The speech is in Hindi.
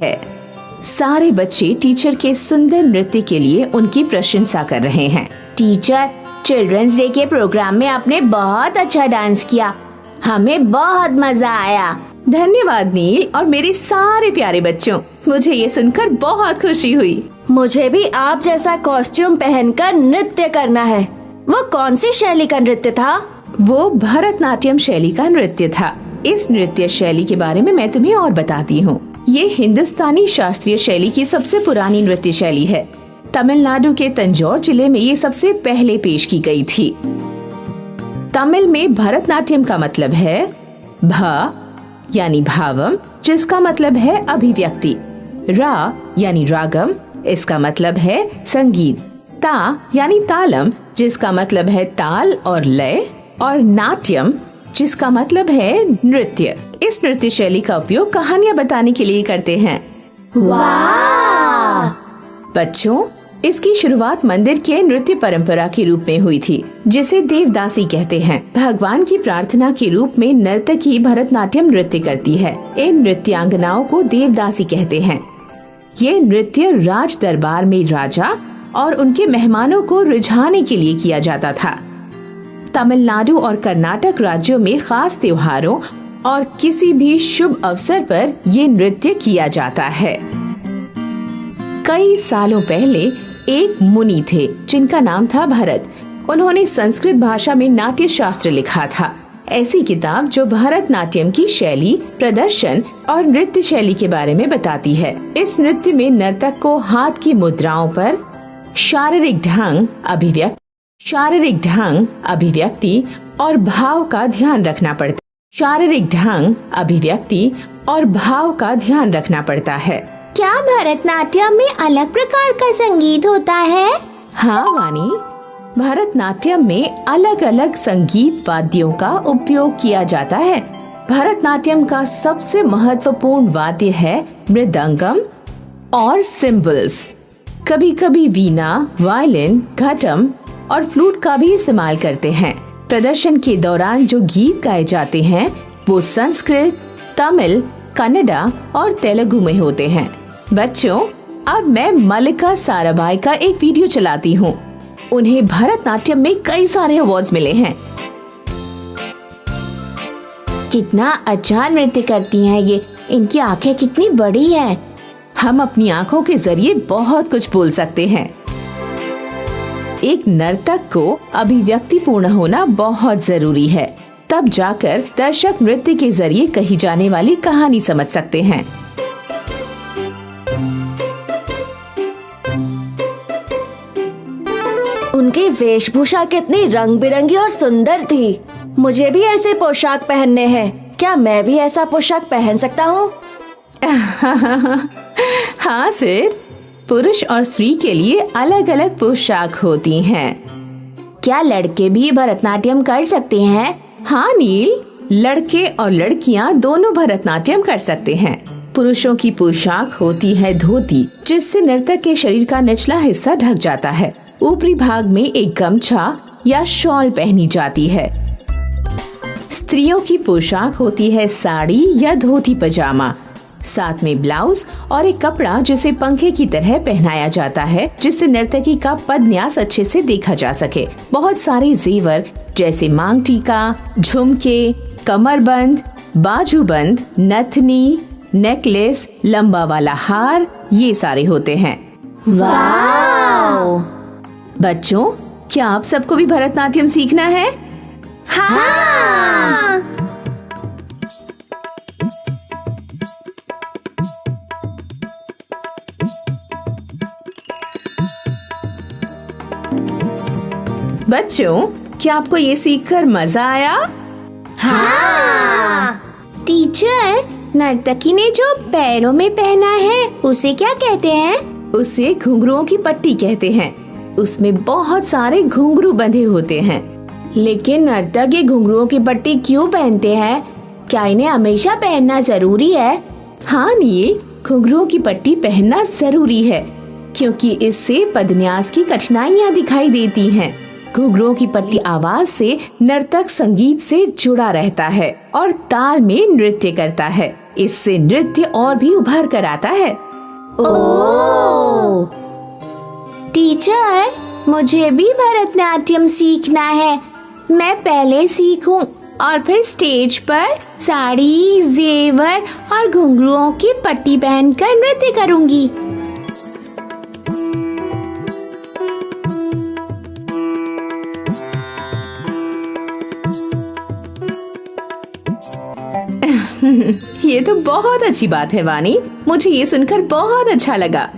है। सारे बच्चे टीचर के सुंदर नृत्य के लिए उनकी प्रशंसा कर रहे हैं। टीचर, चिल्ड्रंस डे के प्रोग्राम में आपने बहुत अच्छा डांस किया, हमें बहुत मजा आया। धन्यवाद नील और मेरे सारे प्यारे बच्चों, मुझे ये सुनकर बहुत खुशी हुई। मुझे भी आप जैसा कॉस्ट्यूम पहनकर नृत्य करना है। वो कौन सी शैली का नृत्य था? वो भरतनाट्यम शैली का नृत्य था। इस नृत्य शैली के बारे में मैं तुम्हें और बताती हूँ। ये हिंदुस्तानी शास्त्रीय शैली की सबसे पुरानी नृत्य शैली है। तमिलनाडु के तंजौर जिले में ये सबसे पहले पेश की गई थी। तमिल में भरतनाट्यम का मतलब है भ यानी भावम, जिसका मतलब है अभिव्यक्ति, रा यानी रागम, इसका मतलब है संगीत, ता यानी तालम, जिसका मतलब है ताल और लय, और नाट्यम, जिसका मतलब है नृत्य। इस नृत्य शैली का उपयोग कहानियाँ बताने के लिए करते हैं। वाह! बच्चों, इसकी शुरुआत मंदिर के नृत्य परंपरा के रूप में हुई थी, जिसे देवदासी कहते हैं। भगवान की प्रार्थना के रूप में नर्तकी भरतनाट्यम नृत्य करती है। इन नृत्यांगनाओं को देवदासी कहते हैं। ये नृत्य राज दरबार में राजा और उनके मेहमानों को रिझाने के लिए किया जाता था। तमिलनाडु और कर्नाटक राज्यों में खास त्योहारों और किसी भी शुभ अवसर पर ये नृत्य किया जाता है। कई सालों पहले एक मुनि थे जिनका नाम था भरत। उन्होंने संस्कृत भाषा में नाट्य शास्त्र लिखा था, ऐसी किताब जो भरतनाट्यम की शैली, प्रदर्शन और नृत्य शैली के बारे में बताती है। इस नृत्य में नर्तक को हाथ की मुद्राओं पर शारीरिक ढंग, अभिव्यक्ति और भाव का ध्यान रखना पड़ता है। क्या भरतनाट्यम में अलग प्रकार का संगीत होता है? हाँ वानी, भरतनाट्यम में अलग अलग संगीत वाद्यों का उपयोग किया जाता है। भरतनाट्यम का सबसे महत्वपूर्ण वाद्य है मृदंगम और सिम्बल्स। कभी कभी वीणा, वायलिन, घटम और फ्लूट का भी इस्तेमाल करते हैं। प्रदर्शन के दौरान जो गीत गाए जाते हैं वो संस्कृत, तमिल, कन्नड़ा और तेलुगु में होते हैं। बच्चों, अब मैं मल्लिका साराभाई का एक वीडियो चलाती हूँ। उन्हें भरतनाट्यम में कई सारे अवार्ड्स मिले हैं। कितना अच्छा नृत्य करती हैं ये, इनकी आंखें कितनी बड़ी हैं। हम अपनी आंखों के जरिए बहुत कुछ बोल सकते हैं। एक नर्तक को अभिव्यक्तिपूर्ण होना बहुत जरूरी है, तब जाकर दर्शक नृत्य के जरिए कही जाने वाली कहानी समझ सकते हैं। उनकी वेशभूषा कितनी रंग बिरंगी और सुंदर थी। मुझे भी ऐसे पोशाक पहनने हैं। क्या मैं भी ऐसा पोशाक पहन सकता हूँ? हाँ सर, पुरुष और स्त्री के लिए अलग अलग पोशाक होती हैं। क्या लड़के भी भरतनाट्यम कर सकते हैं? हाँ नील, लड़के और लड़कियाँ दोनों भरतनाट्यम कर सकते हैं। पुरुषों की पोशाक होती है धोती, जिससे नर्तक के शरीर का निचला हिस्सा ढक जाता है। ऊपरी भाग में एक गमछा या शॉल पहनी जाती है। स्त्रियों की पोशाक होती है साड़ी या धोती पजामा, साथ में ब्लाउज और एक कपड़ा जिसे पंखे की तरह पहनाया जाता है, जिससे नर्तकी का पदन्यास अच्छे से देखा जा सके। बहुत सारे जेवर जैसे मांग टीका, झुमके, कमरबंद, बाजूबंद, नथनी, नेकलेस, लंबा वाला हार, ये सारे होते हैं। वाव! बच्चों, क्या आप सबको भी भरतनाट्यम सीखना है? हाँ! बच्चों, क्या आपको ये सीखकर मजा आया? हाँ! टीचर, नर्तकी ने जो पैरों में पहना है उसे क्या कहते हैं? उसे घुंघरुओं की पट्टी कहते हैं। उसमें बहुत सारे घुंघरू बंधे होते हैं। लेकिन नर्तक ये घुंघरुओं की पट्टी क्यों पहनते हैं? क्या इन्हें हमेशा पहनना जरूरी है? हाँ नील, घुंघरुओं की पट्टी पहनना जरूरी है, क्योंकि इससे पदन्यास की कठिनाइयाँ दिखाई देती हैं। घुंघरुओं की पट्टी आवाज से नर्तक संगीत से जुड़ा रहता है और ताल में नृत्य करता है। इससे नृत्य और भी उभर कर आता है। ओह! टीचर, मुझे भी भरतनाट्यम सीखना है। मैं पहले सीखूं और फिर स्टेज पर साड़ी, जेवर और घुंघरुओं की पट्टी पहनकर नृत्य करूंगी। ये तो बहुत अच्छी बात है वानी, मुझे ये सुनकर बहुत अच्छा लगा।